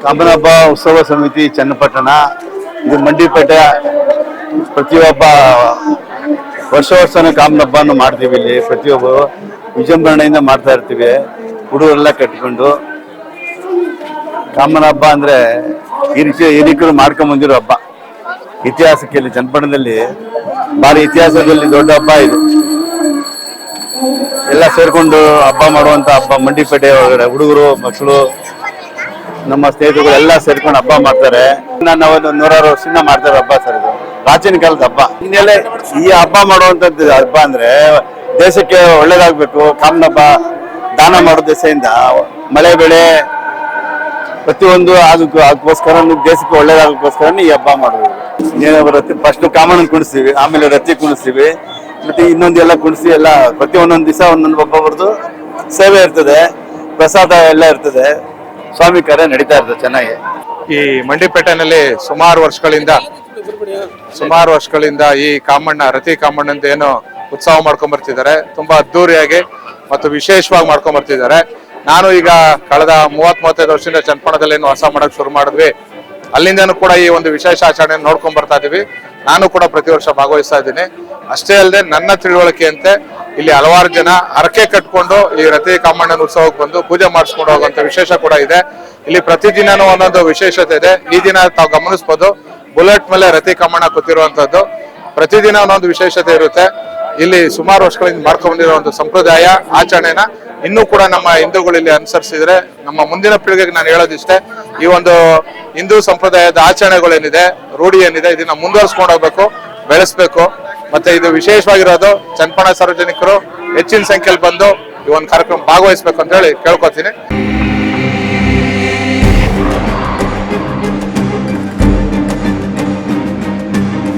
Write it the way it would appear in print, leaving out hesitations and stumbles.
ಕಾಮನ ಹಬ್ಬ ಉತ್ಸವ ಸಮಿತಿ ಚನ್ನಪಟ್ಟಣ, ಇದು ಮಂಡಿಪೇಟೆ. ಪ್ರತಿಯೊಬ್ಬ ವರ್ಷನೂ ಕಾಮನ ಹಬ್ಬವನ್ನು ಮಾಡ್ತೀವಿ. ಇಲ್ಲಿ ಪ್ರತಿಯೊಬ್ಬರು ವಿಜೃಂಭಣೆಯಿಂದ ಮಾಡ್ತಾ ಇರ್ತೀವಿ. ಹುಡುಗರೆಲ್ಲ ಕಟ್ಕೊಂಡು ಕಾಮನ ಹಬ್ಬ ಅಂದ್ರೆ ಹಿರಿಕರು ಮಾಡ್ಕೊಂಡ್ ಬಂದಿರೋ ಹಬ್ಬ. ಇತಿಹಾಸಕ್ಕೆ ಇಲ್ಲಿ ಚನ್ನಪಟ್ಟಣದಲ್ಲಿ ಭಾರಿ ಇತಿಹಾಸದಲ್ಲಿ ದೊಡ್ಡ ಹಬ್ಬ ಇದು. ಎಲ್ಲ ಸೇರ್ಕೊಂಡು ಹಬ್ಬ ಮಾಡುವಂತ ಹಬ್ಬ. ಮಂಡಿಪೇಟೆ ಒಳಗಡೆ ಹುಡುಗರು, ಮಕ್ಕಳು, ನಮ್ಮ ಸ್ನೇಹಿತರು ಎಲ್ಲ ಸೇರ್ಕೊಂಡು ಹಬ್ಬ ಮಾಡ್ತಾರೆ. ನಾವೊಂದು 100 ವರ್ಷದಿಂದ ಮಾಡ್ತಾರೆ ಹಬ್ಬ ಸರ್. ಇದು ಪ್ರಾಚೀನ ಕಾಲದ ಹಬ್ಬ. ಇನ್ನೆಲ್ಲ ಈ ಹಬ್ಬ ಮಾಡುವಂತದ್ದು ಹಬ್ಬ ಅಂದ್ರೆ ದೇಶಕ್ಕೆ ಒಳ್ಳೇದಾಗ್ಬೇಕು. ಕಾಮನ ಹಬ್ಬ ದಾನ ಮಾಡೋ ದೆಸೆಯಿಂದ ಮಳೆ ಬೆಳೆ ಪ್ರತಿಯೊಂದು ಅದಕ್ಕೋಸ್ಕರ ದೇಶಕ್ಕೆ ಒಳ್ಳೇದಾಗೋಸ್ಕರ ಈ ಹಬ್ಬ ಮಾಡೋದು. ಬರುತ್ತೆ ಫಸ್ಟ್ ಕಾಮಣ್ಣನ ಕುಣಿಸ್ತೀವಿ, ಆಮೇಲೆ ರಥಿ ಕುಣಿಸ್ತೀವಿ, ಮತ್ತೆ ಇನ್ನೊಂದೆಲ್ಲ ಕುಣಿಸಿ ಎಲ್ಲ ಒಂದೊಂದು ದಿವಸ ಒಂದೊಂದು ಒಬ್ಬೊಬ್ರದ್ದು ಸೇವೆ ಇರ್ತದೆ, ಪ್ರಸಾದ ಎಲ್ಲ ಇರ್ತದೆ. ಸ್ವಾಮಿ ಕಾರ್ಯ ನಡೀತಾ ಇರ್ತದೆ ಚೆನ್ನಾಗಿ. ಈ ಮಂಡಿಪೇಟೆನಲ್ಲಿ ಸುಮಾರು ವರ್ಷಗಳಿಂದ ಈ ಕಾಮಣ್ಣ, ರತಿ ಕಾಮಣ್ಣ ಅಂತ ಏನು ಉತ್ಸವ ಮಾಡ್ಕೊಂಡ್ ಬರ್ತಿದ್ದಾರೆ. ತುಂಬಾ ಅದ್ದೂರಿಯಾಗಿ ಮತ್ತು ವಿಶೇಷವಾಗಿ ಮಾಡ್ಕೊಂಡ್ ಬರ್ತಿದ್ದಾರೆ. ನಾನು ಈಗ ಕಳೆದ 30-35 ವರ್ಷದಿಂದ ಚನ್ನಪಟ್ಟಣದಲ್ಲಿ ಏನು ವಾಸ ಮಾಡಕ್ ಶುರು ಮಾಡಿದ್ವಿ. ಅಲ್ಲಿಂದನೂ ಕೂಡ ಈ ಒಂದು ವಿಶೇಷ ಆಚರಣೆ ನೋಡ್ಕೊಂಡ್ ಬರ್ತಾ ಇದೀವಿ. ನಾನು ಕೂಡ ಪ್ರತಿ ವರ್ಷ ಭಾಗವಹಿಸ್ತಾ ಇದ್ದೀನಿ. ಅಷ್ಟೇ ಅಲ್ಲದೆ ನನ್ನ ತಿಳುವಳಿಕೆಯಂತೆ ಇಲ್ಲಿ ಹಲವಾರು ಜನ ಹರಕೆ ಕಟ್ಕೊಂಡು ಈ ರತಿ ಕಾಮಣ್ಣನ ಉತ್ಸವಕ್ಕೆ ಬಂದು ಪೂಜೆ ಮಾಡಿಸ್ಕೊಂಡು ಹೋಗುವಂತ ವಿಶೇಷ ಕೂಡ ಇದೆ. ಇಲ್ಲಿ ಪ್ರತಿದಿನನೂ ಒಂದೊಂದು ವಿಶೇಷತೆ ಇದೆ. ಈ ದಿನ ತಾವು ಗಮನಿಸಬಹುದು, ಬುಲೆಟ್ ಮೇಲೆ ರತಿ ಕಾಮಣ್ಣ ಕೂತಿರುವಂತದ್ದು. ಪ್ರತಿದಿನ ಒಂದೊಂದು ವಿಶೇಷತೆ ಇರುತ್ತೆ. ಇಲ್ಲಿ ಸುಮಾರು ವರ್ಷಗಳಿಂದ ಮಾಡ್ಕೊಂಡ್ ಬಂದಿರೋ ಒಂದು ಸಂಪ್ರದಾಯ ಆಚರಣೆನ ಇನ್ನೂ ಕೂಡ ನಮ್ಮ ಹಿಂದೂಗಳು ಇಲ್ಲಿ ಅನುಸರಿಸಿದ್ರೆ, ನಮ್ಮ ಮುಂದಿನ ಪೀಳಿಗೆಗೆ ನಾನು ಹೇಳೋದಿಷ್ಟೇ, ಈ ಒಂದು ಹಿಂದೂ ಸಂಪ್ರದಾಯದ ಆಚರಣೆಗಳೇನಿದೆ, ರೂಢಿ ಏನಿದೆ, ಇದನ್ನ ಮುಂದುವರಿಸ್ಕೊಂಡು ಹೋಗ್ಬೇಕು, ಬೆಳೆಸ್ಬೇಕು. ಮತ್ತೆ ಇದು ವಿಶೇಷವಾಗಿರೋದು ಚನ್ನಪಟ್ಟಣ ಸಾರ್ವಜನಿಕರು ಹೆಚ್ಚಿನ ಸಂಖ್ಯೆಯಲ್ಲಿ ಬಂದು ಈ ಒಂದು ಕಾರ್ಯಕ್ರಮ ಭಾಗವಹಿಸ್ಬೇಕು ಅಂತ ಹೇಳಿ ಕೇಳ್ಕೊತೀನಿ.